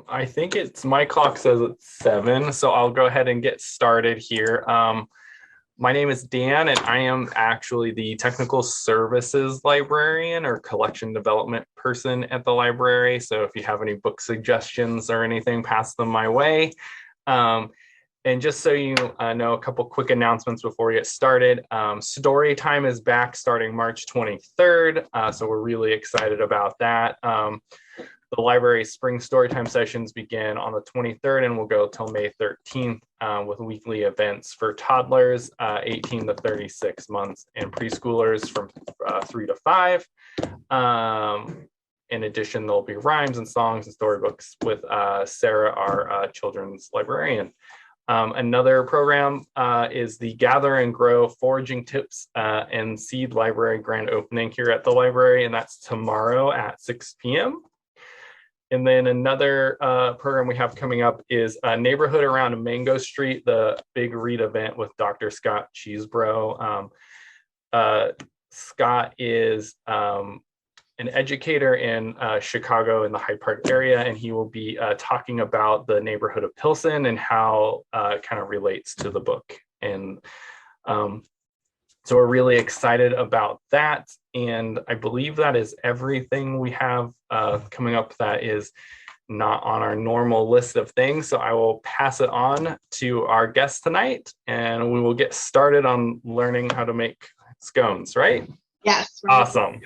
I think my clock says it's 7, so I'll go ahead and get started here. My name is Dan, and I am actually the technical services librarian or collection development person at the library. So if you have any book suggestions or anything, pass them my way. Um, and just so you know, a couple quick announcements before we get started. Story time is back starting March 23rd, so we're really excited about that. The library's spring storytime sessions begin on the 23rd and will go till May 13th with weekly events for toddlers 18 to 36 months and preschoolers from 3 to 5. In addition, there'll be rhymes and songs and storybooks with Sarah, our children's librarian. Another program is the Gather and Grow Foraging Tips and Seed Library grand opening here at the library, and that's tomorrow at 6 p.m. And then another program we have coming up is a Neighborhood Around Mango Street, the Big Read event with Dr. Scott Cheesebro. Scott is an educator in Chicago in the Hyde Park area, and he will be talking about the neighborhood of Pilsen and how it kind of relates to the book. And so we're really excited about that. And I believe that is everything we have coming up that is not on our normal list of things. So I will pass it on to our guest tonight, and we will get started on learning how to make scones, right? Yes. Right. Awesome.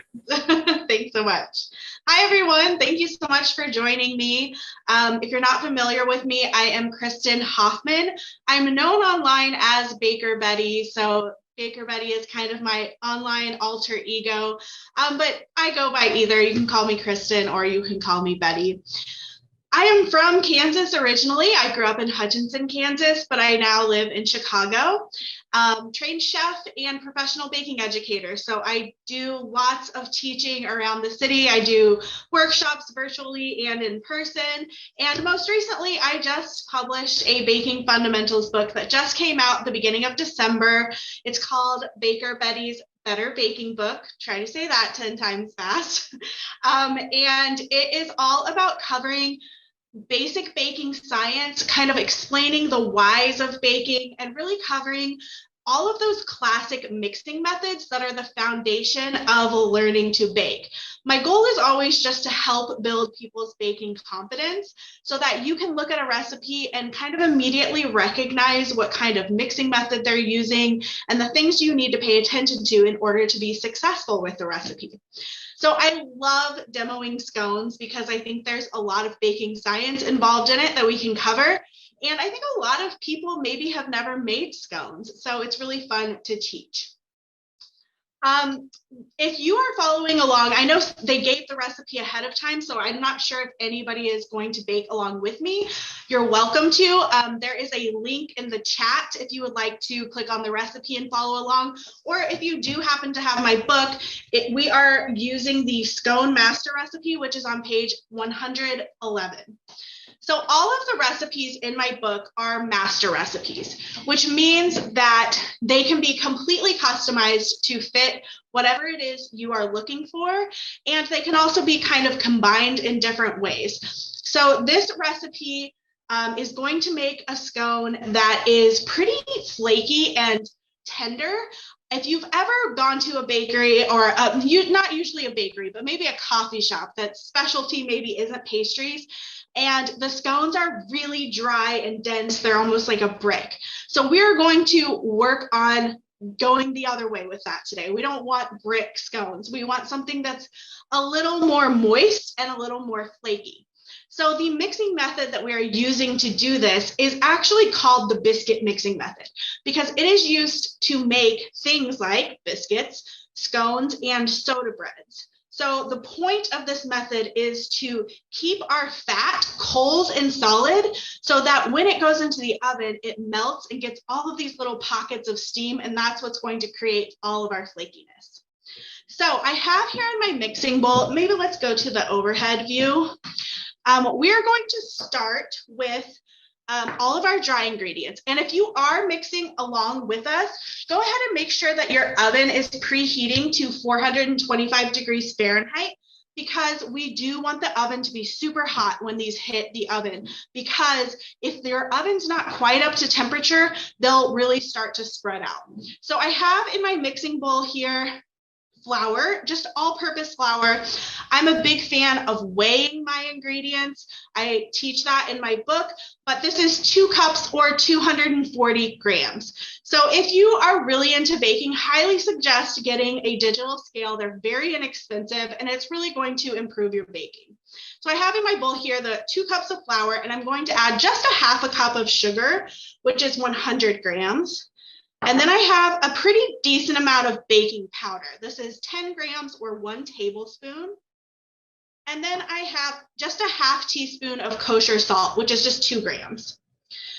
Thanks so much. Hi, everyone. Thank you so much for joining me. If you're not familiar with me, I am Kristin Hoffman. I'm known online as Baker Bettie. So Baker Bettie is kind of my online alter ego, but I go by either. You can call me Kristin or you can call me Bettie. I am from Kansas originally. I grew up in Hutchinson, Kansas, but I now live in Chicago. Trained chef and professional baking educator. So I do lots of teaching around the city. I do workshops virtually and in person. And most recently, I just published a baking fundamentals book that just came out at the beginning of December. It's called Baker Bettie's Better Baking Book. Try to say that 10 times fast. And it is all about covering basic baking science, kind of explaining the whys of baking, and really covering all of those classic mixing methods that are the foundation of learning to bake. My goal is always just to help build people's baking confidence so that you can look at a recipe and kind of immediately recognize what kind of mixing method they're using and the things you need to pay attention to in order to be successful with the recipe. So I love demoing scones because I think there's a lot of baking science involved in it that we can cover. And I think a lot of people maybe have never made scones. So it's really fun to teach. If you are following along, I know they gave the recipe ahead of time, so I'm not sure if anybody is going to bake along with me. You're welcome to. There is a link in the chat if you would like to click on the recipe and follow along. Or if you do happen to have my book, we are using the Scone Master Recipe, which is on page 111. So all of the recipes in my book are master recipes, which means that they can be completely customized to fit whatever it is you are looking for. And they can also be kind of combined in different ways. So this recipe is going to make a scone that is pretty flaky and tender. If you've ever gone to a bakery or not usually a bakery, but maybe a coffee shop that specialty maybe isn't pastries, and the scones are really dry and dense. They're almost like a brick. So we're going to work on going the other way with that today. We don't want brick scones. We want something that's a little more moist and a little more flaky. So the mixing method that we are using to do this is actually called the biscuit mixing method because it is used to make things like biscuits, scones, and soda breads. So the point of this method is to keep our fat cold and solid so that when it goes into the oven, it melts and gets all of these little pockets of steam, and that's what's going to create all of our flakiness. So I have here in my mixing bowl, maybe let's go to the overhead view. We're going to start with all of our dry ingredients. And if you are mixing along with us, go ahead and make sure that your oven is preheating to 425 degrees Fahrenheit. because we do want the oven to be super hot when these hit the oven, because if your oven's not quite up to temperature, they'll really start to spread out. So I have in my mixing bowl here flour, just all-purpose flour. I'm a big fan of weighing my ingredients. I teach that in my book, but this is 2 cups or 240 grams. So if you are really into baking, highly suggest getting a digital scale. They're very inexpensive, and it's really going to improve your baking. So I have in my bowl here the 2 cups of flour, and I'm going to add just a half a cup of sugar, which is 100 grams. And then I have a pretty decent amount of baking powder. This is 10 grams or 1 tablespoon. And then I have just a half teaspoon of kosher salt, which is just 2 grams.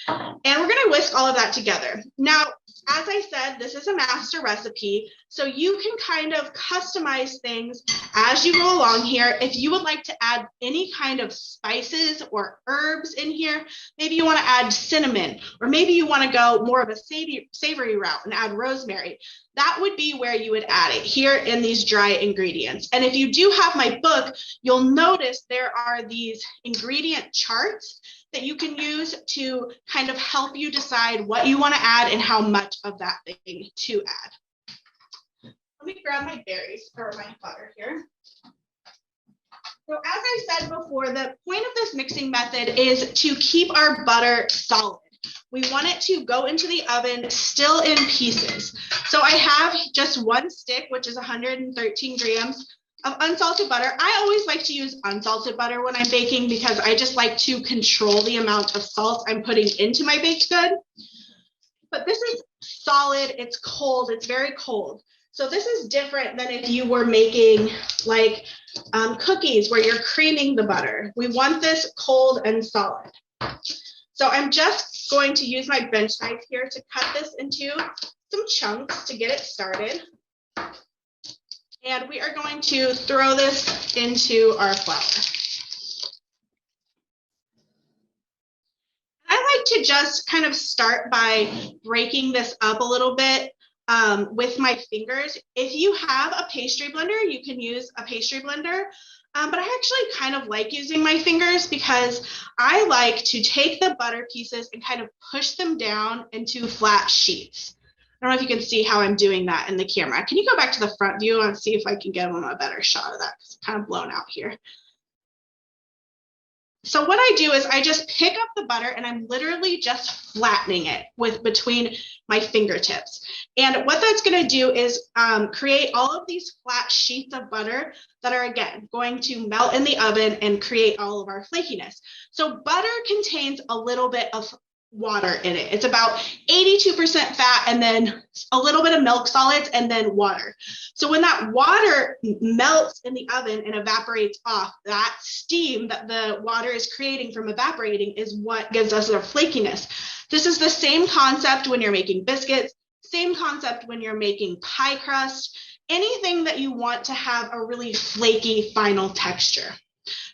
And we're going to whisk all of that together. Now, as I said, this is a master recipe, so you can kind of customize things as you go along here. If you would like to add any kind of spices or herbs in here, maybe you want to add cinnamon, or maybe you want to go more of a savory route and add rosemary. That would be where you would add it, here in these dry ingredients. And if you do have my book, you'll notice there are these ingredient charts that you can use to kind of help you decide what you want to add and how much of that thing to add. Let me grab my berries or my butter here. So as I said before, the point of this mixing method is to keep our butter solid. We want it to go into the oven still in pieces. So I have just 1 stick, which is 113 grams of unsalted butter. I always like to use unsalted butter when I'm baking because I just like to control the amount of salt I'm putting into my baked good. But this is solid, it's cold, it's very cold. So this is different than if you were making like cookies where you're creaming the butter. We want this cold and solid. So I'm just going to use my bench knife here to cut this into some chunks to get it started. And we are going to throw this into our flour. I like to just kind of start by breaking this up a little bit with my fingers. If you have a pastry blender, you can use a pastry blender. But I actually kind of like using my fingers because I like to take the butter pieces and kind of push them down into flat sheets. I don't know if you can see how I'm doing that in the camera. Can you go back to the front view and see if I can get a better shot of that? Because it's kind of blown out here. So what I do is I just pick up the butter and I'm literally just flattening it between my fingertips. And what that's going to do is create all of these flat sheets of butter that are, again, going to melt in the oven and create all of our flakiness. So butter contains a little bit of water in it. It's about 82% fat and then a little bit of milk solids and then water. So when that water melts in the oven and evaporates off, that steam that the water is creating from evaporating is what gives us our flakiness. This is the same concept when you're making biscuits, same concept when you're making pie crust, anything that you want to have a really flaky final texture.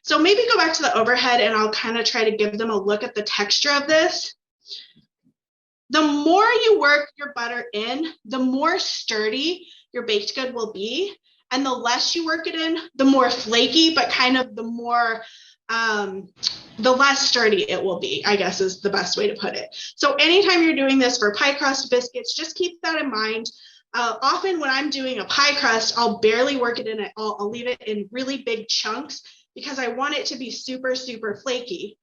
So maybe go back to the overhead and I'll kind of try to give them a look at the texture of this. The more you work your butter in, the more sturdy your baked good will be. And the less you work it in, the more flaky, but kind of the less sturdy it will be, I guess is the best way to put it. So anytime you're doing this for pie crust biscuits, just keep that in mind. Often when I'm doing a pie crust, I'll barely work it in at all. I'll leave it in really big chunks because I want it to be super, super flaky.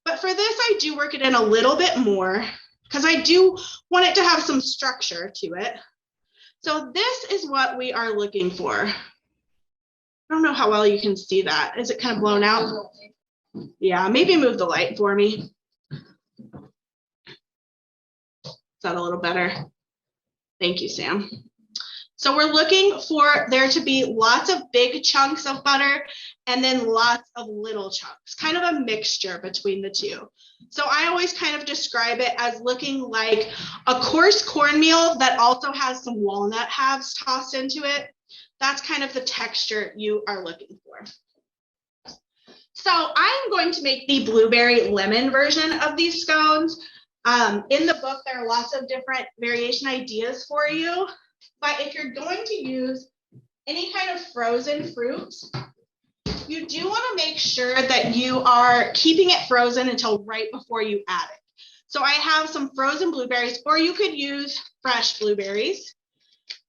But for this, I do work it in a little bit more because I do want it to have some structure to it. So this is what we are looking for. I don't know how well you can see that. Is it kind of blown out? Yeah, maybe move the light for me. Is that a little better? Thank you, Sam. So we're looking for there to be lots of big chunks of butter and then lots of little chunks, kind of a mixture between the two. So I always kind of describe it as looking like a coarse cornmeal that also has some walnut halves tossed into it. That's kind of the texture you are looking for. So I'm going to make the blueberry lemon version of these scones. In the book, there are lots of different variation ideas for you. But if you're going to use any kind of frozen fruits, make sure that you are keeping it frozen until right before you add it. So I have some frozen blueberries, or you could use fresh blueberries.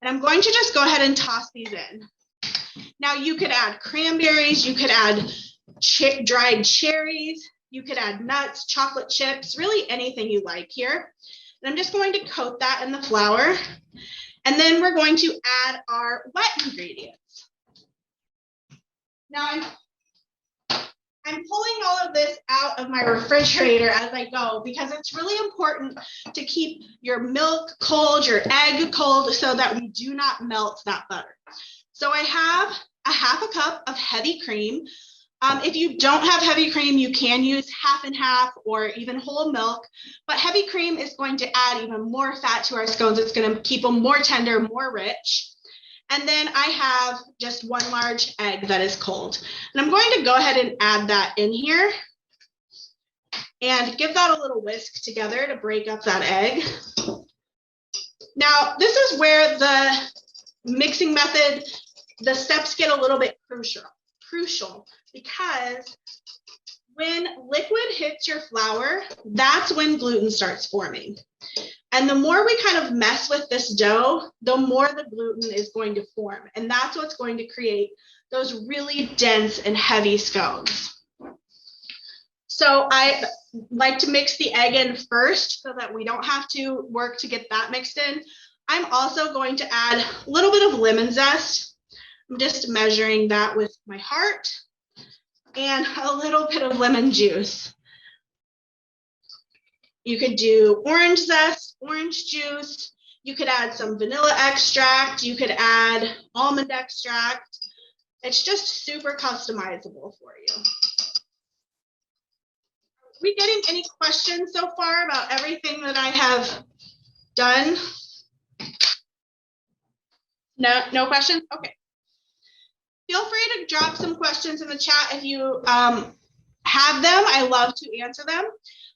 And I'm going to just go ahead and toss these in. Now you could add cranberries, you could add dried cherries, you could add nuts, chocolate chips, really anything you like here. And I'm just going to coat that in the flour. And then we're going to add our wet ingredients. Now I'm pulling all of this out of my refrigerator as I go because it's really important to keep your milk cold, your egg cold, so that we do not melt that butter. So I have a half a cup of heavy cream. If you don't have heavy cream, you can use half and half or even whole milk, but heavy cream is going to add even more fat to our scones. It's going to keep them more tender, more rich. And then I have just one large egg that is cold. And I'm going to go ahead and add that in here and give that a little whisk together to break up that egg. Now, this is where the mixing method, the steps get a little bit crucial because when liquid hits your flour, that's when gluten starts forming. And the more we kind of mess with this dough, the more the gluten is going to form. And that's what's going to create those really dense and heavy scones. So I like to mix the egg in first so that we don't have to work to get that mixed in. I'm also going to add a little bit of lemon zest. I'm just measuring that with my heart and a little bit of lemon juice. You could do orange zest, orange juice. You could add some vanilla extract. You could add almond extract. It's just super customizable for you. Are we getting any questions so far about everything that I have done? No questions? Okay. Feel free to drop some questions in the chat if you have them. I love to answer them.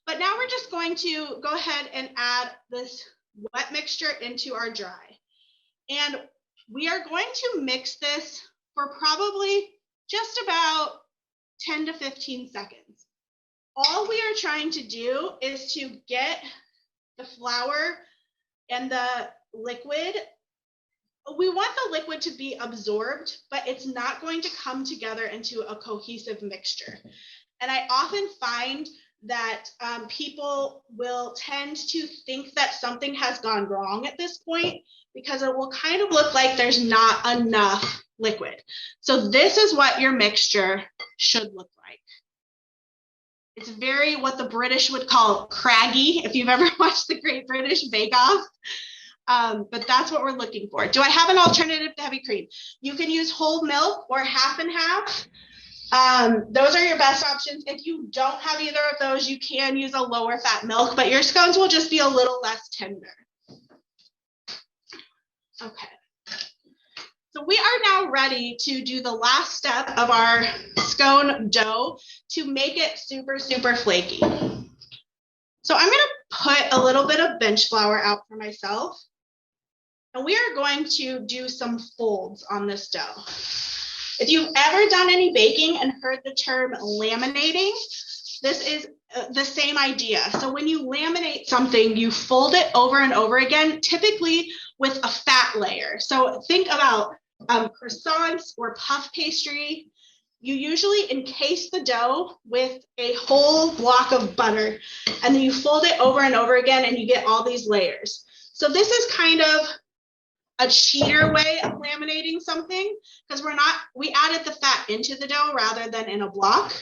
But now we're just going to go ahead and add this wet mixture into our dry. And we are going to mix this for probably just about 10 to 15 seconds. All we are trying to do is to get the flour and the liquid. We want the liquid to be absorbed, but it's not going to come together into a cohesive mixture. And I often find that people will tend to think that something has gone wrong at this point because it will kind of look like there's not enough liquid. So this is what your mixture should look like. It's very what the British would call craggy, if you've ever watched the Great British Bake Off. But that's what we're looking for. Do I have an alternative to heavy cream? You can use whole milk or half and half. Those are your best options. If you don't have either of those, you can use a lower fat milk, but your scones will just be a little less tender. Okay. So we are now ready to do the last step of our scone dough to make it super, super flaky. So I'm going to put a little bit of bench flour out for myself. And we are going to do some folds on this dough. If you've ever done any baking and heard the term laminating, this is the same idea. So when you laminate something, you fold it over and over again, typically with a fat layer. So think about croissants or puff pastry. You usually encase the dough with a whole block of butter, and then you fold it over and over again, and you get all these layers. So this is kind of a cheater way of laminating something because we added the fat into the dough rather than in a block,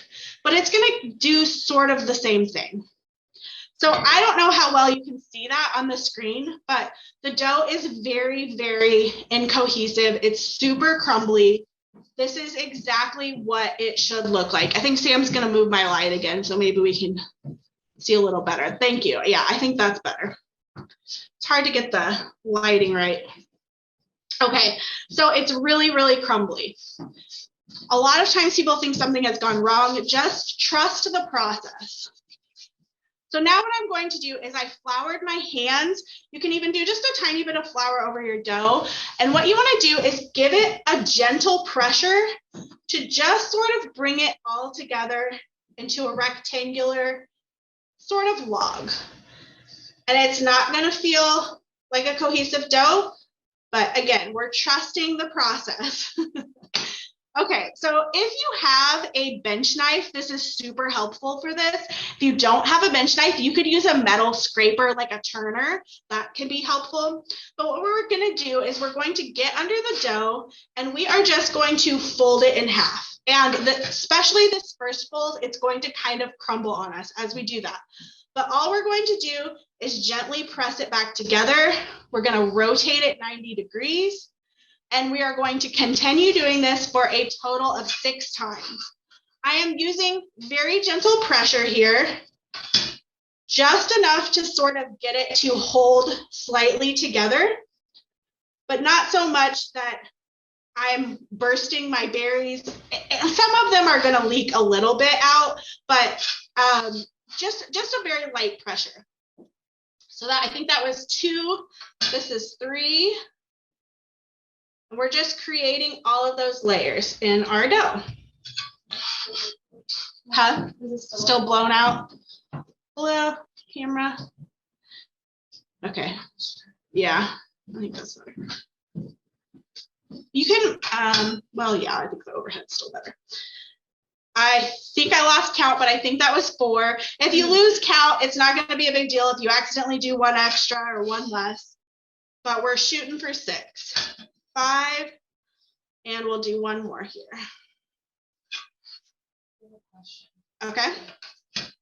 but it's going to do sort of the same thing. So I don't know how well you can see that on the screen, but the dough is very, very incohesive. It's super crumbly. This is exactly what it should look like. I think Sam's going to move my light again, so maybe we can see a little better. Thank you. Yeah, I think that's better. It's hard to get the lighting right. Okay, so it's really, really crumbly. A lot of times people think something has gone wrong. Just trust the process. So now what I'm going to do is I floured my hands. You can even do just a tiny bit of flour over your dough. And what you want to do is give it a gentle pressure to just sort of bring it all together into a rectangular sort of log. And it's not going to feel like a cohesive dough, but again, we're trusting the process. Okay, so if you have a bench knife, this is super helpful for this. If you don't have a bench knife, you could use a metal scraper like a turner. That can be helpful. But what we're going to do is we're going to get under the dough and we are just going to fold it in half. And especially this first fold, it's going to kind of crumble on us as we do that. But all we're going to do is gently press it back together. We're going to rotate it 90 degrees. And we are going to continue doing this for a total of 6 times. I am using very gentle pressure here, just enough to sort of get it to hold slightly together, but not so much that I'm bursting my berries. Some of them are going to leak a little bit out, but just a very light pressure. So that I think that was 2. This is 3. We're just creating all of those layers in our dough. Huh? Still blown out? Hello, camera. Okay. Yeah, I think that's better. You can, well, yeah, I think the overhead's still better. I think I lost count, but I think that was 4. If you lose count, it's not going to be a big deal if you accidentally do 1 extra or 1 less. But we're shooting for 6. 5, and we'll do 1 more here. Okay,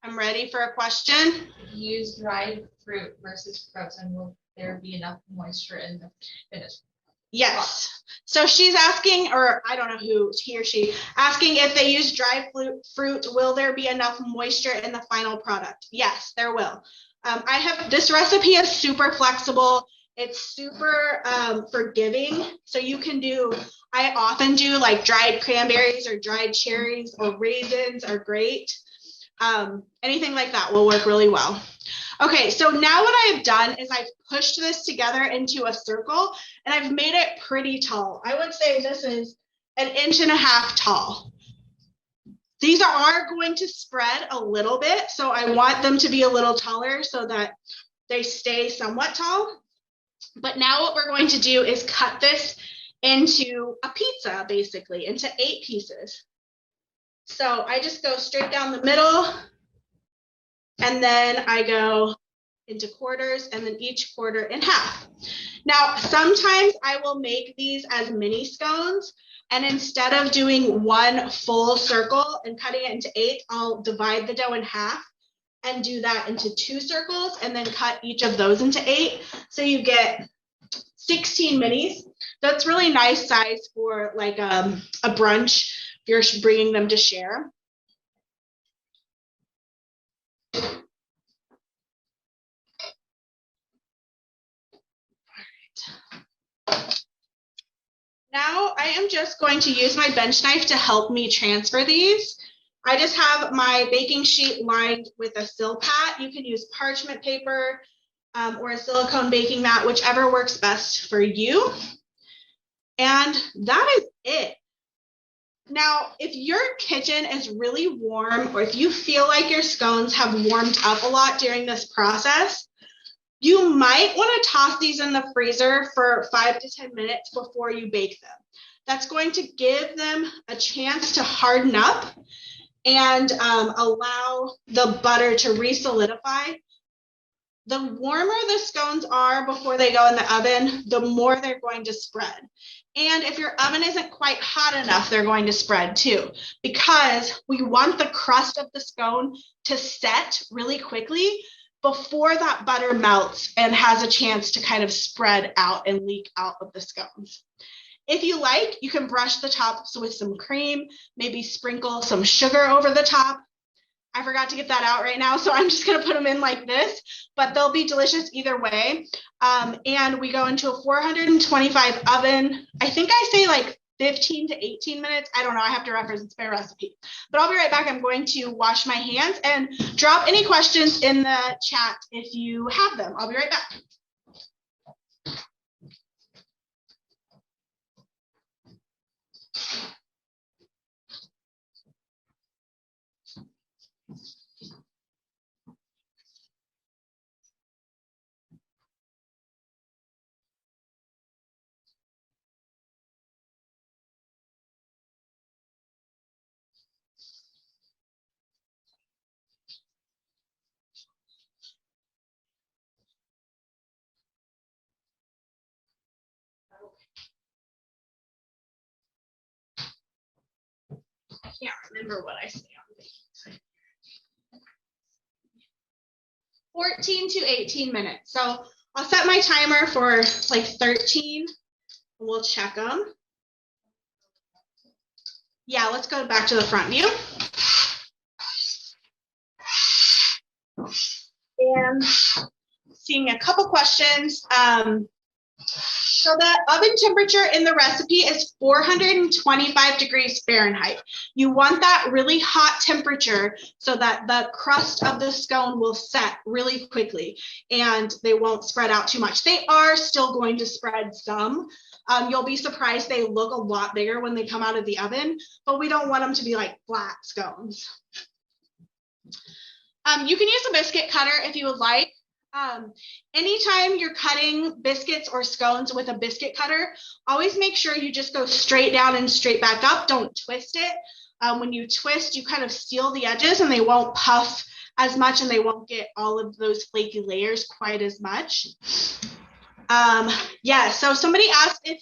I'm ready for a question. Use dried fruit versus frozen. Will there be enough moisture in the finished? Yes. So she's asking, or I don't know who, he or she, asking if they use dried fruit, will there be enough moisture in the final product? Yes, there will. This recipe is super flexible. It's super forgiving. So you can I often do like dried cranberries or dried cherries or raisins are great. Anything like that will work really well. Okay, so now what I've done is I've pushed this together into a circle and I've made it pretty tall. I would say this is 1.5 inches tall. These are going to spread a little bit, so I want them to be a little taller so that they stay somewhat tall. But now what we're going to do is cut this into a pizza, basically, into 8 pieces. So I just go straight down the middle, and then I go into quarters, and then each quarter in half. Now, sometimes I will make these as mini scones, and instead of doing 1 full circle and cutting it into 8, I'll divide the dough in half and do that into 2 circles and then cut each of those into 8. So you get 16 minis. That's really nice size for like a brunch if you're bringing them to share. All right. Now I am just going to use my bench knife to help me transfer these. I just have my baking sheet lined with a Silpat. You can use parchment paper or a silicone baking mat, whichever works best for you. And that is it. Now, if your kitchen is really warm, or if you feel like your scones have warmed up a lot during this process, you might want to toss these in the freezer for 5 to 10 minutes before you bake them. That's going to give them a chance to harden up and allow the butter to re-solidify. The warmer the scones are before they go in the oven, the more they're going to spread. And if your oven isn't quite hot enough, they're going to spread too, because we want the crust of the scone to set really quickly before that butter melts and has a chance to kind of spread out and leak out of the scones. If you like, you can brush the tops with some cream, maybe sprinkle some sugar over the top. I forgot to get that out right now, so I'm just going to put them in like this, but they'll be delicious either way. And we go into a 425 oven. I think I say like 15 to 18 minutes. I don't know. I have to reference my recipe. But I'll be right back. I'm going to wash my hands and drop any questions in the chat if you have them. I'll be right back. I can't remember what I say on 14 to 18 minutes. So I'll set my timer for like 13. We'll check them. Yeah, let's go back to the front view. And seeing a couple questions. So the oven temperature in the recipe is 425 degrees Fahrenheit. You want that really hot temperature so that the crust of the scone will set really quickly and they won't spread out too much. They are still going to spread some. You'll be surprised they look a lot bigger when they come out of the oven, but we don't want them to be like flat scones. You can use a biscuit cutter if you would like. Anytime you're cutting biscuits or scones with a biscuit cutter, always make sure you just go straight down and straight back up. Don't twist it. When you twist, you kind of seal the edges and they won't puff as much and they won't get all of those flaky layers quite as much. Yeah, so somebody asked if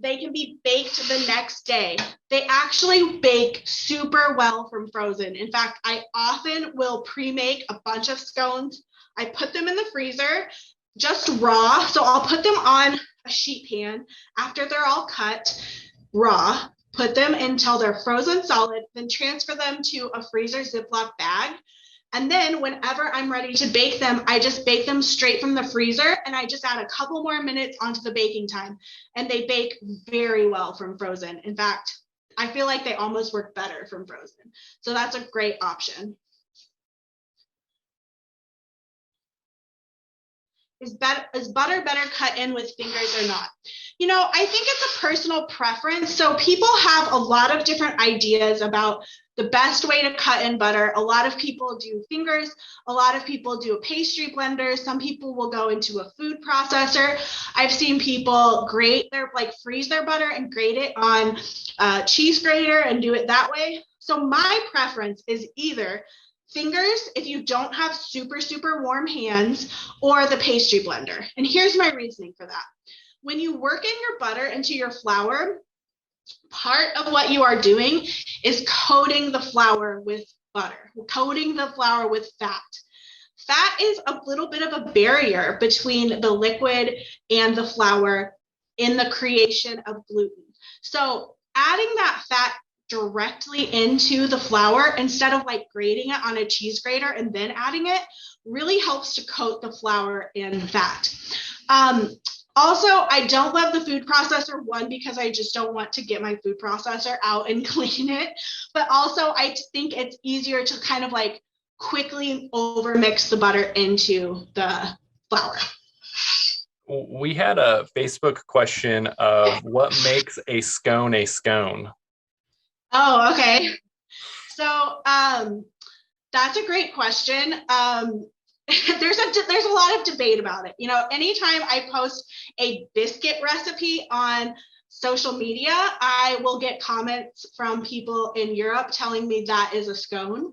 they can be baked the next day. They actually bake super well from frozen. In fact, I often will pre-make a bunch of scones. I put them in the freezer, just raw. So I'll put them on a sheet pan after they're all cut raw, put them until they're frozen solid, then transfer them to a freezer Ziploc bag. And then whenever I'm ready to bake them, I just bake them straight from the freezer and I just add a couple more minutes onto the baking time. And they bake very well from frozen. In fact, I feel like they almost work better from frozen. So that's a great option. Is butter better cut in with fingers or not? You know, I think it's a personal preference. So people have a lot of different ideas about the best way to cut in butter. A lot of people do fingers. A lot of people do a pastry blender. Some people will go into a food processor. I've seen people freeze their butter and grate it on a cheese grater and do it that way. So my preference is either fingers if you don't have super warm hands, or the pastry blender. And here's my reasoning for that. When you work in your butter into your flour, part of what you are doing is coating the flour with butter, coating the flour with fat. Fat is a little bit of a barrier between the liquid and the flour in the creation of gluten. So adding that fat directly into the flour instead of like grating it on a cheese grater and then adding it really helps to coat the flour in fat. Also, I don't love the food processor, one, because I just don't want to get my food processor out and clean it, but also I think it's easier to kind of like quickly over mix the butter into the flour. We had a Facebook question of what makes a scone a scone? Oh, okay. So that's a great question. There's a lot of debate about it. You know, anytime I post a biscuit recipe on social media, I will get comments from people in Europe telling me that is a scone.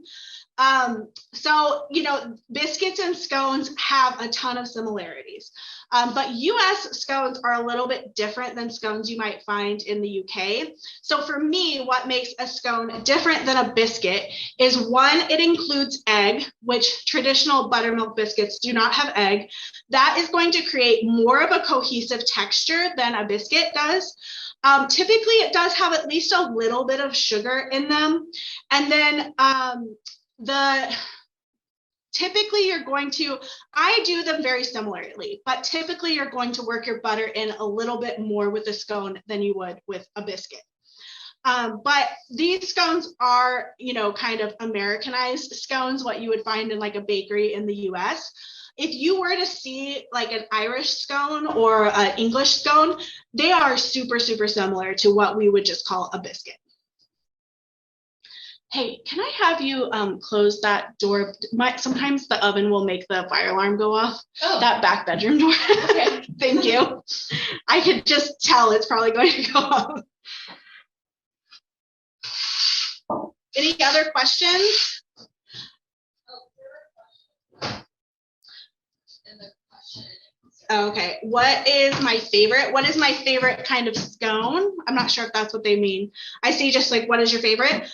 So, you know, biscuits and scones have a ton of similarities, but US scones are a little bit different than scones you might find in the UK. So for me, what makes a scone different than a biscuit is, one, it includes egg, which traditional buttermilk biscuits do not have egg. That is going to create more of a cohesive texture than a biscuit does. Typically, it does have at least a little bit of sugar in them. And then typically you're going to, I do them very similarly, but typically you're going to work your butter in a little bit more with a scone than you would with a biscuit. But these scones are, you know, kind of Americanized scones, what you would find in like a bakery in the US. If you were to see like an Irish scone or an English scone, they are super similar to what we would just call a biscuit. Hey, can I have you close that door? Sometimes the oven will make the fire alarm go off. Oh. That back bedroom door. Okay. Thank you. I could just tell it's probably going to go off. Any other questions? Okay, what is my favorite? What is my favorite kind of scone? I'm not sure if that's what they mean. I see just like, what is your favorite?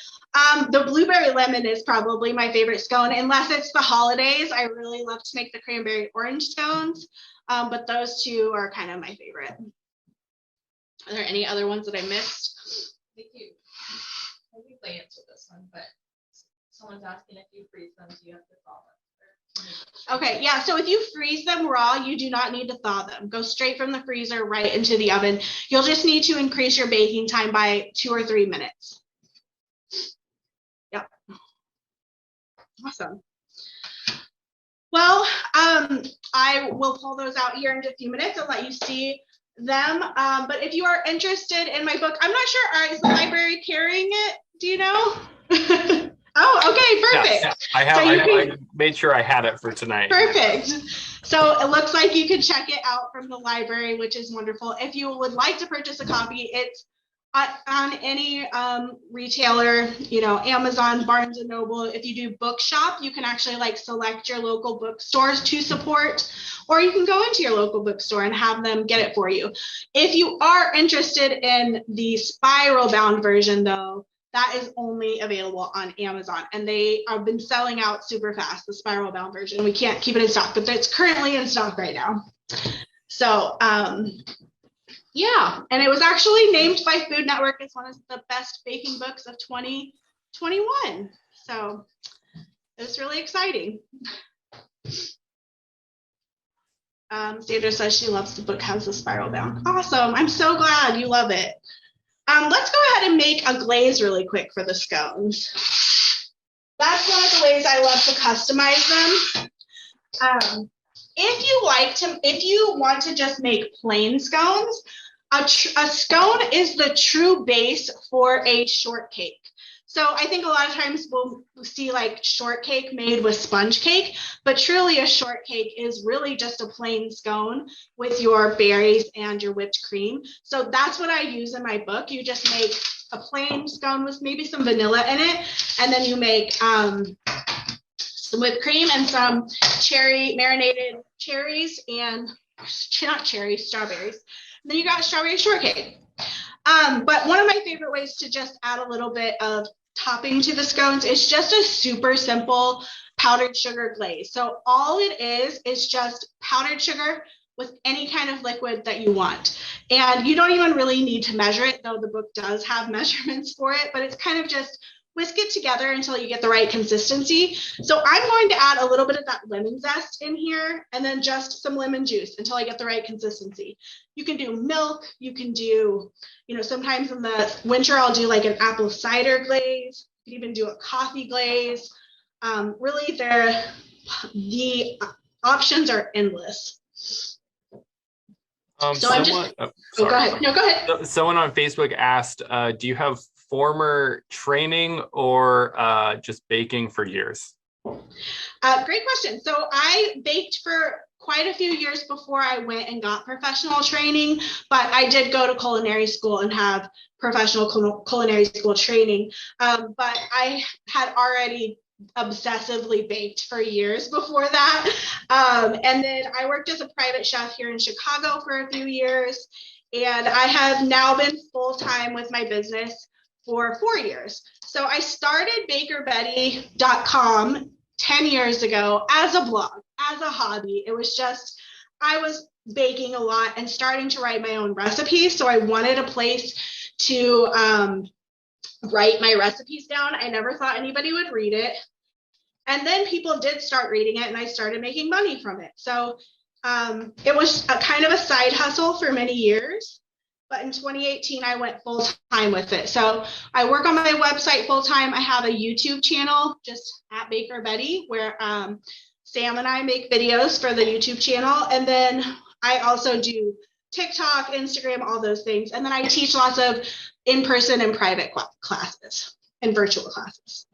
The blueberry lemon is probably my favorite scone, unless it's the holidays. I really love to make the cranberry orange scones, but those two are kind of my favorite. Are there any other ones that I missed? Thank you. I think they answered this one, but someone's asking if you freeze them, do you have to thaw them? Okay, yeah, so if you freeze them raw, you do not need to thaw them. Go straight from the freezer right into the oven. You'll just need to increase your baking time by 2 or 3 minutes. Yep. Awesome. Well, I will pull those out here in a few minutes and let you see them. But if you are interested in my book, I'm not sure, is the library carrying it? Do you know? Oh, okay, perfect. Yes, I made sure I had it for tonight. Perfect. So it looks like you can check it out from the library, which is wonderful. If you would like to purchase a copy, it's on any retailer, Amazon, Barnes and Noble. If you do bookshop, you can actually like select your local bookstores to support, or you can go into your local bookstore and have them get it for you. If you are interested in the spiral bound version though, that is only available on Amazon, and they have been selling out super fast, the spiral bound version. We can't keep it in stock, but it's currently in stock right now. So yeah, and it was actually named by Food Network as one of the best baking books of 2021. So it was really exciting. Sandra says she loves the book, has the spiral bound. Awesome, I'm so glad you love it. Let's go ahead and make a glaze really quick for the scones. That's one of the ways I love to customize them. If you want to just make plain scones, a scone is the true base for a shortcake. So I think a lot of times we'll see like shortcake made with sponge cake, but truly a shortcake is really just a plain scone with your berries and your whipped cream. So that's what I use in my book. You just make a plain scone with maybe some vanilla in it, and then you make some whipped cream and some marinated cherries and strawberries. And then you got strawberry shortcake. But one of my favorite ways to just add a little bit of topping to the scones is just a super simple powdered sugar glaze. So all it is just powdered sugar with any kind of liquid that you want. And you don't even really need to measure it, though the book does have measurements for it, but it's kind of just whisk it together until you get the right consistency. So I'm going to add a little bit of that lemon zest in here, and then just some lemon juice until I get the right consistency. You can do milk, you can do, sometimes in the winter I'll do like an apple cider glaze. You can even do a coffee glaze. Really, the options are endless. Go ahead. No, go ahead. Someone on Facebook asked, do you have former training or just baking for years? Great question. So I baked for quite a few years before I went and got professional training, but I did go to culinary school and have professional culinary school training. But I had already obsessively baked for years before that. And then I worked as a private chef here in Chicago for a few years. And I have now been full-time with my business for 4 years. So I started bakerbettie.com 10 years ago as a blog, as a hobby. It was just, I was baking a lot and starting to write my own recipes. So I wanted a place to write my recipes down. I never thought anybody would read it. And then people did start reading it and I started making money from it. So it was a kind of a side hustle for many years. But in 2018, I went full time with it. So I work on my website full time. I have a YouTube channel just at Baker Bettie where Sam and I make videos for the YouTube channel. And then I also do TikTok, Instagram, all those things. And then I teach lots of in-person and private classes. in virtual classes.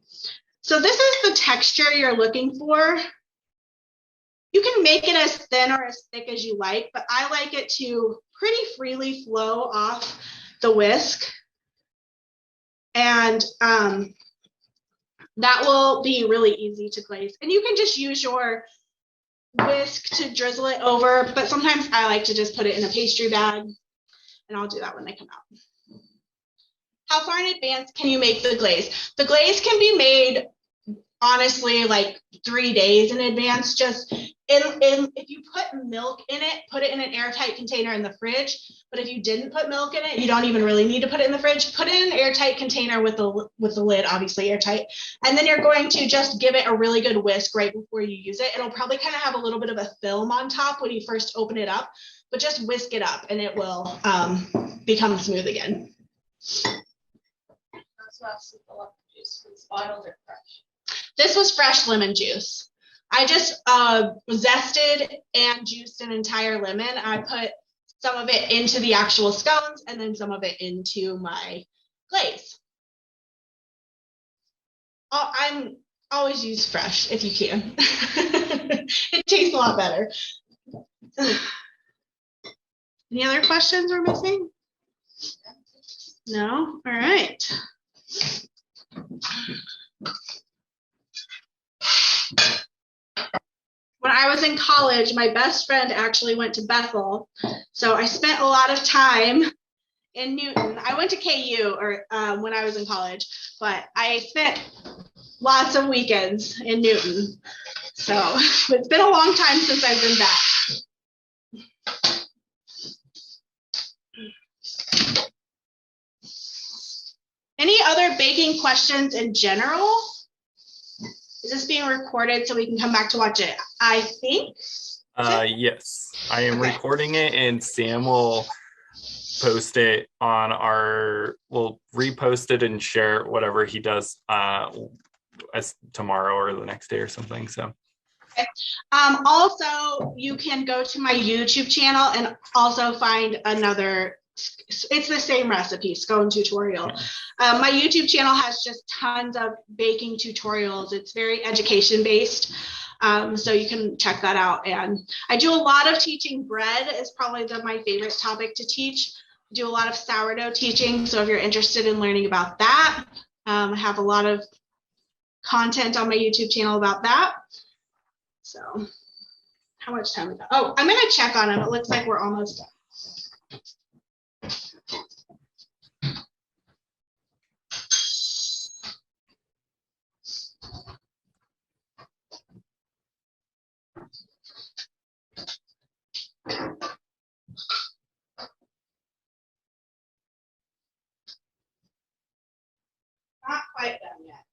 So this is the texture you're looking for. You can make it as thin or as thick as you like, but I like it to pretty freely flow off the whisk. And that will be really easy to glaze. And you can just use your whisk to drizzle it over, but sometimes I like to just put it in a pastry bag, and I'll do that when they come out. How far in advance can you make the glaze? The glaze can be made, honestly, like 3 days in advance. Just if you put milk in it, put it in an airtight container in the fridge. But if you didn't put milk in it, you don't even really need to put it in the fridge. Put it in an airtight container with the lid, obviously airtight. And then you're going to just give it a really good whisk right before you use it. It'll probably kind of have a little bit of a film on top when you first open it up, but just whisk it up and it will become smooth again. This was fresh lemon juice. I just zested and juiced an entire lemon. I put some of it into the actual scones and then some of it into my glaze. I'm always use fresh if you can. It tastes a lot better. Any other questions we're missing? No? All right. When I was in college, my best friend actually went to Bethel. So I spent a lot of time in Newton. I went to KU when I was in college, but I spent lots of weekends in Newton. So it's been a long time since I've been back. Any other baking questions in general? Is this being recorded so we can come back to watch it? I think. Yes, I am recording it, and Sam will post it on we'll repost it and share whatever he does as tomorrow or the next day or something. So. Okay. Also, you can go to my YouTube channel and also find another. It's the same recipe, scone tutorial. My YouTube channel has just tons of baking tutorials. It's very education based, so you can check that out. And I do a lot of teaching. Bread is probably my favorite topic to teach. I do a lot of sourdough teaching, so if you're interested in learning about that, I have a lot of content on my YouTube channel about that. So how much time we got? Oh, I'm gonna check on them. It looks like we're almost done. Not quite done yet.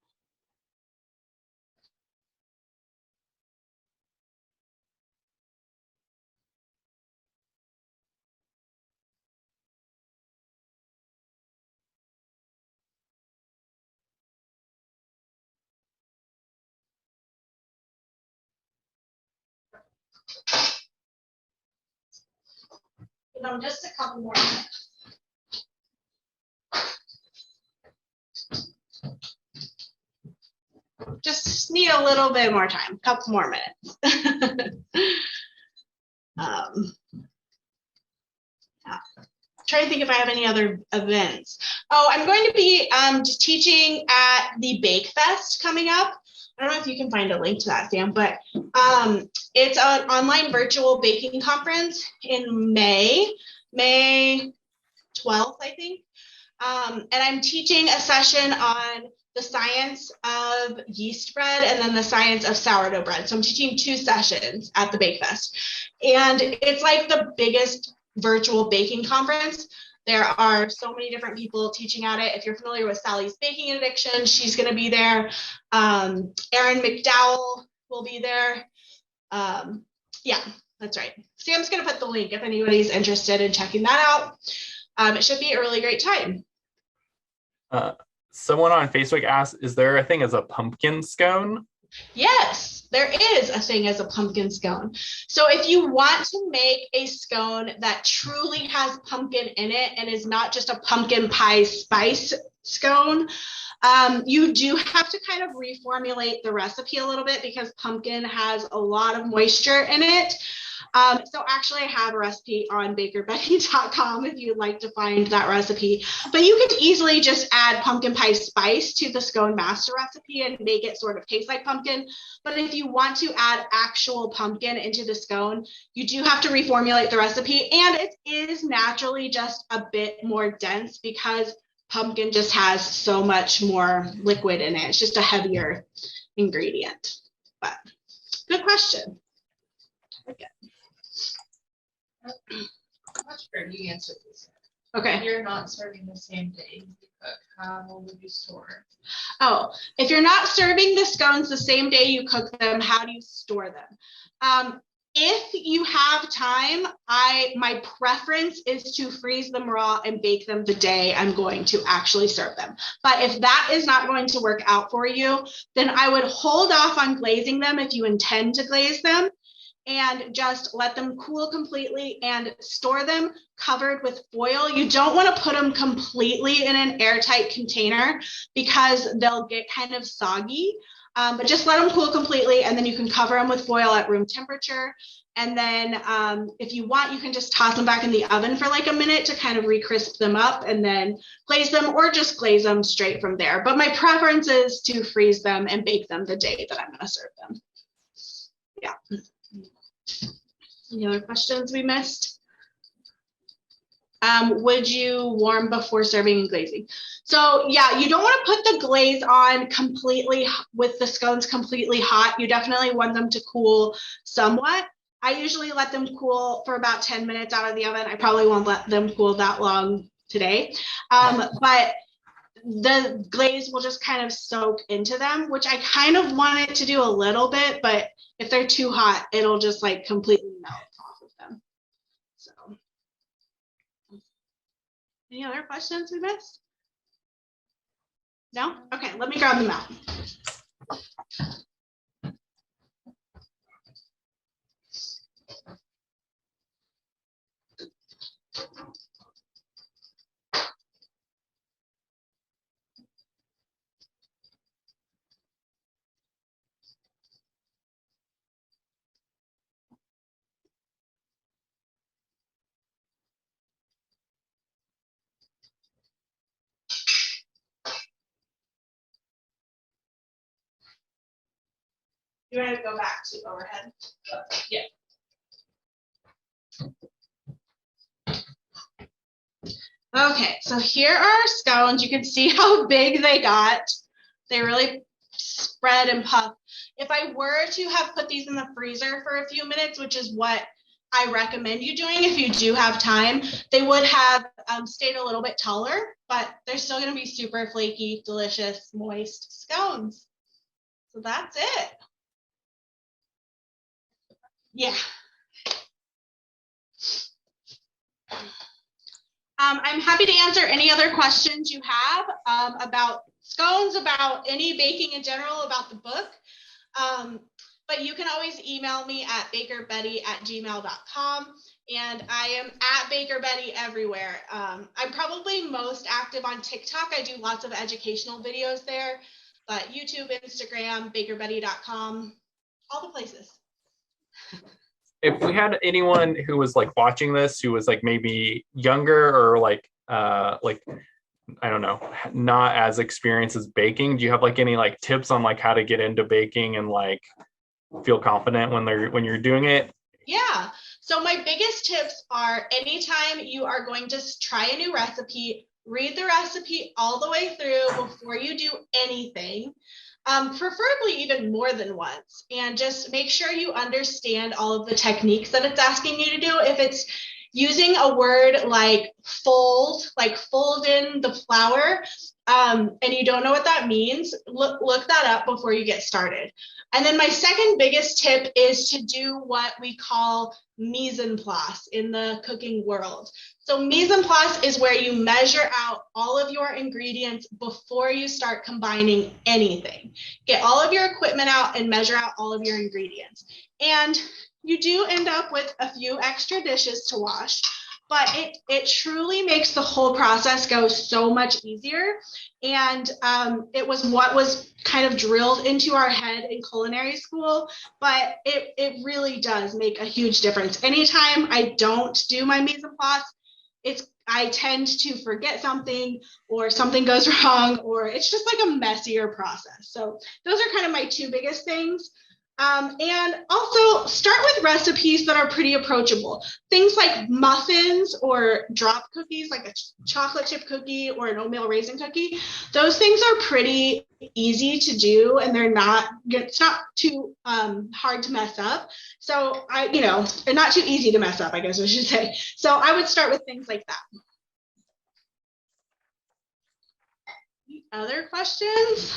Give them just a couple more minutes. Just need a little bit more time, a couple more minutes. Trying to think if I have any other events. Oh, I'm going to be teaching at the Bake Fest coming up. I don't know if you can find a link to that, Sam, but it's an online virtual baking conference in May 12th, I think. And I'm teaching a session on the science of yeast bread and then the science of sourdough bread. So I'm teaching 2 sessions at the Bake Fest. And it's like the biggest virtual baking conference. There are so many different people teaching at it. If you're familiar with Sally's Baking Addiction, she's going to be there. Erin McDowell will be there. Yeah, that's right. Sam's going to put the link if anybody's interested in checking that out. It should be a really great time. Someone on Facebook asked, is there a thing as a pumpkin scone? Yes, there is a thing as a pumpkin scone. So if you want to make a scone that truly has pumpkin in it and is not just a pumpkin pie spice scone, You do have to kind of reformulate the recipe a little bit because pumpkin has a lot of moisture in it. So actually I have a recipe on bakerbettie.com if you'd like to find that recipe, but you could easily just add pumpkin pie spice to the scone master recipe and make it sort of taste like pumpkin. But if you want to add actual pumpkin into the scone, you do have to reformulate the recipe, and it is naturally just a bit more dense because pumpkin just has so much more liquid in it. It's just a heavier ingredient. But good question. Okay. I'm not sure you answered this. Okay. If you're not serving the same day you cook, how would you store? Oh, if you're not serving the scones the same day you cook them, how do you store them? If you have time, my preference is to freeze them raw and bake them the day I'm going to actually serve them. But if that is not going to work out for you, then I would hold off on glazing them if you intend to glaze them, and just let them cool completely and store them covered with foil. You don't want to put them completely in an airtight container because they'll get kind of soggy. But just let them cool completely, and then you can cover them with foil at room temperature. And then if you want, you can just toss them back in the oven for like a minute to kind of re-crisp them up and then glaze them, or just glaze them straight from there. But my preference is to freeze them and bake them the day that I'm going to serve them. Yeah. Any other questions we missed? Would you warm before serving and glazing? So yeah, you don't want to put the glaze on completely with the scones completely hot. You definitely want them to cool somewhat. I usually let them cool for about 10 minutes out of the oven. I probably won't let them cool that long today. But the glaze will just kind of soak into them, which I kind of want it to do a little bit, but if they're too hot, it'll just like completely melt off of them. So, any other questions we missed? No? Okay, let me grab them out. You want to go back to overhead? Yeah. Okay, so here are our scones. You can see how big they got. They really spread and puff. If I were to have put these in the freezer for a few minutes, which is what I recommend you doing if you do have time, they would have stayed a little bit taller, but they're still going to be super flaky, delicious, moist scones. So that's it. Yeah. I'm happy to answer any other questions you have about scones, about any baking in general, about the book. But you can always email me at bakerbettie@gmail.com, and I am at bakerbettie everywhere. I'm probably most active on TikTok. I do lots of educational videos there, but YouTube, Instagram, bakerbettie.com, all the places. If we had anyone who was like watching this, who was like maybe younger or like I don't know, not as experienced as baking, do you have like any like tips on like how to get into baking and like feel confident when you're doing it? Yeah. So my biggest tips are, anytime you are going to try a new recipe, read the recipe all the way through before you do anything. Preferably even more than once, and just make sure you understand all of the techniques that it's asking you to do. If it's using a word like fold in the flour, and you don't know what that means, look that up before you get started. And then my second biggest tip is to do what we call mise en place in the cooking world. So mise en place is where you measure out all of your ingredients before you start combining anything. Get all of your equipment out and measure out all of your ingredients. And you do end up with a few extra dishes to wash. but it truly makes the whole process go so much easier. And it was what was kind of drilled into our head in culinary school, but it really does make a huge difference. Anytime I don't do my mise en place, I tend to forget something, or something goes wrong, or it's just like a messier process. So those are kind of my two biggest things. And also start with recipes that are pretty approachable. Things like muffins or drop cookies, like a chocolate chip cookie or an oatmeal raisin cookie. Those things are pretty easy to do, and it's not too hard to mess up. So they're not too easy to mess up, I guess I should say. So I would start with things like that. Other questions?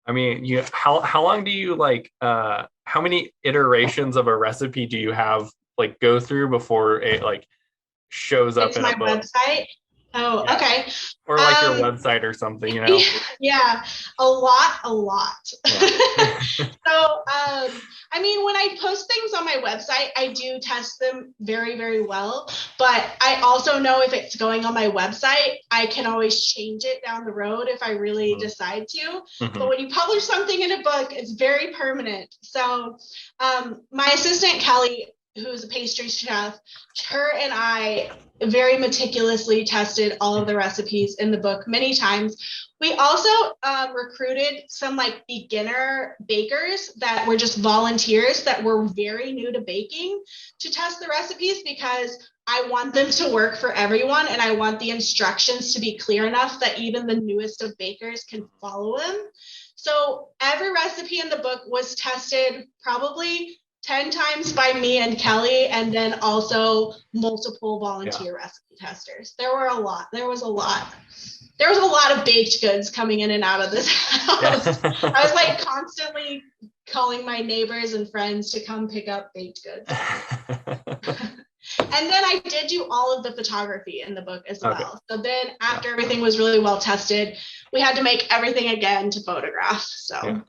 I mean, how long do you how many iterations of a recipe do you have go through before it shows up it's in my a book? website. Oh, Yeah. okay. Or your website or something, Yeah, a lot. Yeah. So, I mean, when I post things on my website, I do test them very, very well. But I also know if it's going on my website, I can always change it down the road if I really decide to. But when you publish something in a book, it's very permanent. So my assistant, Kelly, who's a pastry chef, her and I very meticulously tested all of the recipes in the book many times. We also recruited some beginner bakers that were just volunteers that were very new to baking to test the recipes, because I want them to work for everyone, and I want the instructions to be clear enough that even the newest of bakers can follow them. So every recipe in the book was tested probably 10 times by me and Kelly, and then also multiple volunteer recipe testers. There was a lot of baked goods coming in and out of this house. I was constantly calling my neighbors and friends to come pick up baked goods. And then I did do all of the photography in the book as well. So then after everything was really well tested, we had to make everything again to photograph. So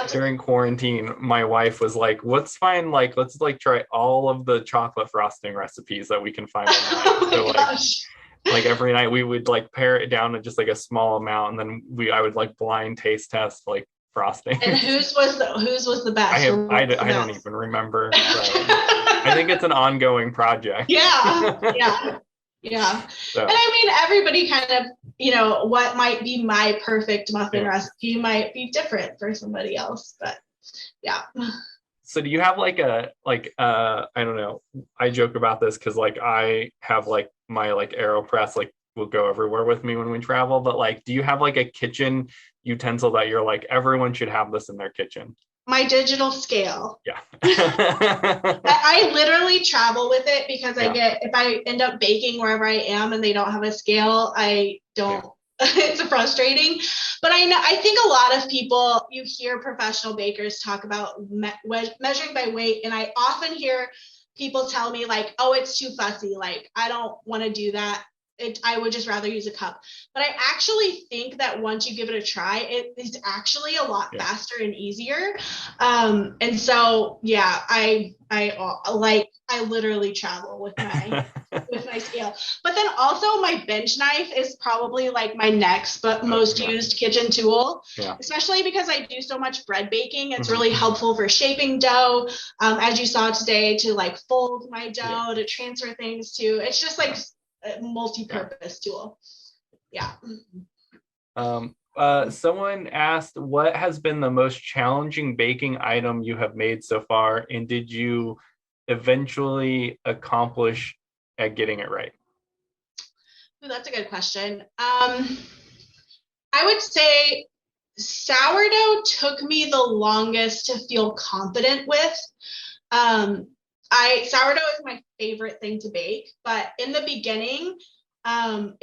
during quarantine, my wife was like, let's try all of the chocolate frosting recipes that we can find online. So every night we would pare it down to just a small amount, and then I would blind taste test frosting. And whose was the best? I don't even remember. I think it's an ongoing project. Yeah. So. And I mean, everybody kind of, what might be my perfect muffin recipe might be different for somebody else, but yeah. So do you have I don't know, I joke about this because I have my AeroPress will go everywhere with me when we travel, but do you have a kitchen utensil that you're everyone should have this in their kitchen? My digital scale. Yeah. I literally travel with it because if I end up baking wherever I am and they don't have a scale, I don't. It's frustrating. But I think a lot of people, you hear professional bakers talk about measuring by weight, and I often hear people tell me oh, it's too fussy. I don't want to do that. I would just rather use a cup. But I actually think that once you give it a try, it is actually a lot faster and easier. And so, I literally travel with my with my scale. But then also my bench knife is probably my next but most used kitchen tool, especially because I do so much bread baking. It's really helpful for shaping dough, as you saw today, to fold my dough, to transfer things to. It's just a multi-purpose tool. Someone asked, what has been the most challenging baking item you have made so far, and did you eventually accomplish at getting it right? Ooh, that's a good question. I would say sourdough took me the longest to feel confident with. Sourdough is my favorite thing to bake, but in the beginning, I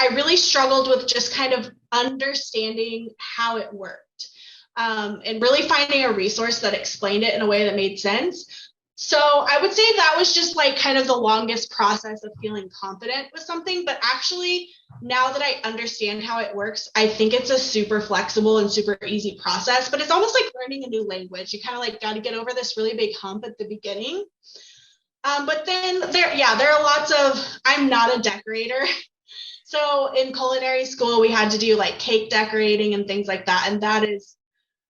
really struggled with just kind of understanding how it worked, and really finding a resource that explained it in a way that made sense. So I would say that was just kind of the longest process of feeling confident with something. But actually, now that I understand how it works, I think it's a super flexible and super easy process. But it's almost like learning a new language. You kind of got to get over this really big hump at the beginning. But then there are lots of, I'm not a decorator. So in culinary school, we had to do like cake decorating and things like that. And that is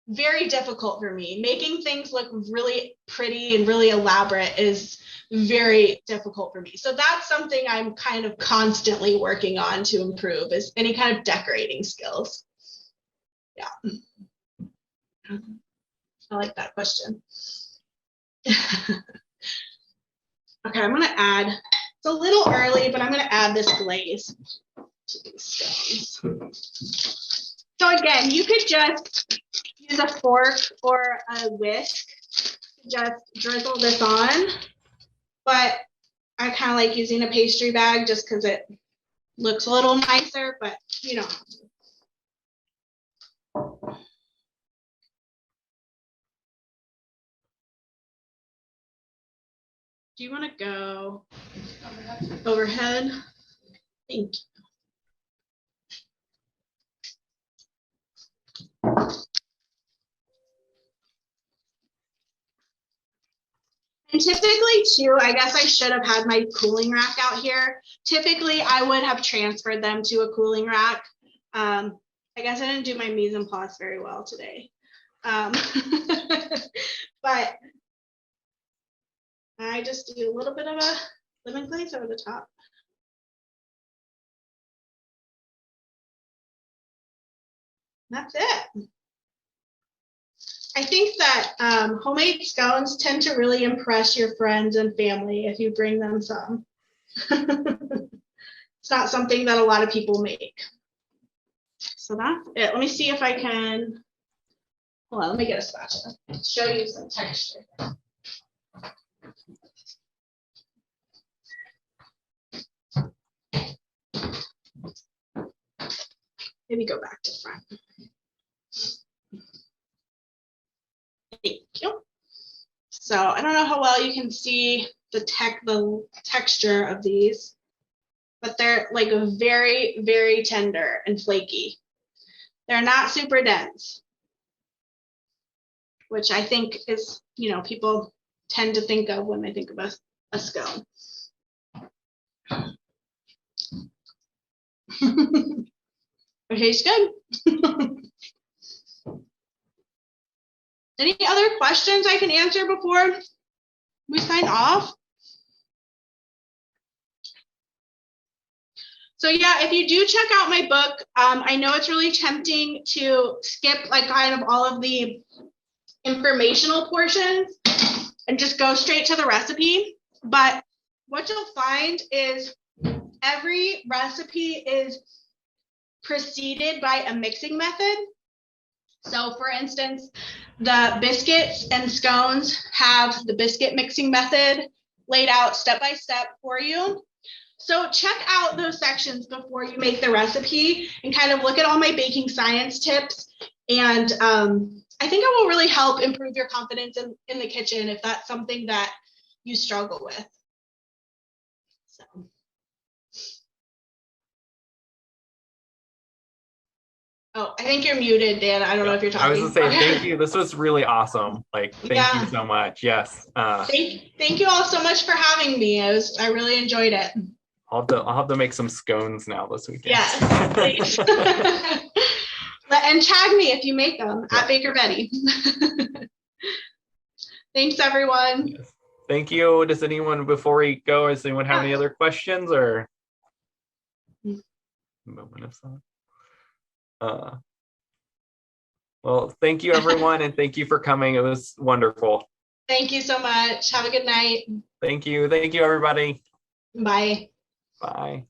very difficult for me. Making things look really pretty and really elaborate is very difficult for me. So that's something I'm kind of constantly working on to improve, is any kind of decorating skills. Yeah. I like that question. Okay, I'm gonna add, it's a little early, but I'm gonna add this glaze to these scones. So again, you could just use a fork or a whisk to just drizzle this on, but I kind of like using a pastry bag just because it looks a little nicer, but you don't have to. Do you want to go overhead? Thank you. And typically too, I guess I should have had my cooling rack out here. Typically I would have transferred them to a cooling rack. I guess I didn't do my mise en place very well today. But I just do a little bit of a lemon glaze over the top. That's it. I think that homemade scones tend to really impress your friends and family if you bring them some. It's not something that a lot of people make. So that's it. Let me see if I can, hold on, let me get a spatula. Show you some texture. Maybe go back to front. Thank you. So I don't know how well you can see the texture of these, but they're like very, very tender and flaky. They're not super dense, which I think is, you know, people tend to think of when they think of a scone. It tastes good. Any other questions I can answer before we sign off? So yeah, if you do check out my book, I know it's really tempting to skip like kind of all of the informational portions and just go straight to the recipe. But what you'll find is every recipe is preceded by a mixing method. So for instance, the biscuits and scones have the biscuit mixing method laid out step by step for you. So check out those sections before you make the recipe and kind of look at all my baking science tips. And I think it will really help improve your confidence in the kitchen if that's something that you struggle with. So. Oh, I think you're muted, Dan. I don't know if you're talking. I was gonna say, thank you. This was really awesome. Like, thank you so much. Yes. Thank you all so much for having me. I really enjoyed it. I'll have to make some scones now this weekend. Yes, please. And tag me if you make them at Baker Bettie. Thanks, everyone. Yes. Thank you. Does anyone, before we go, does anyone have any other questions or? Moment of silence. Well, thank you, everyone, and thank you for coming. It was wonderful. Thank you so much. Have a good night. Thank you. Thank you, everybody. Bye. Bye.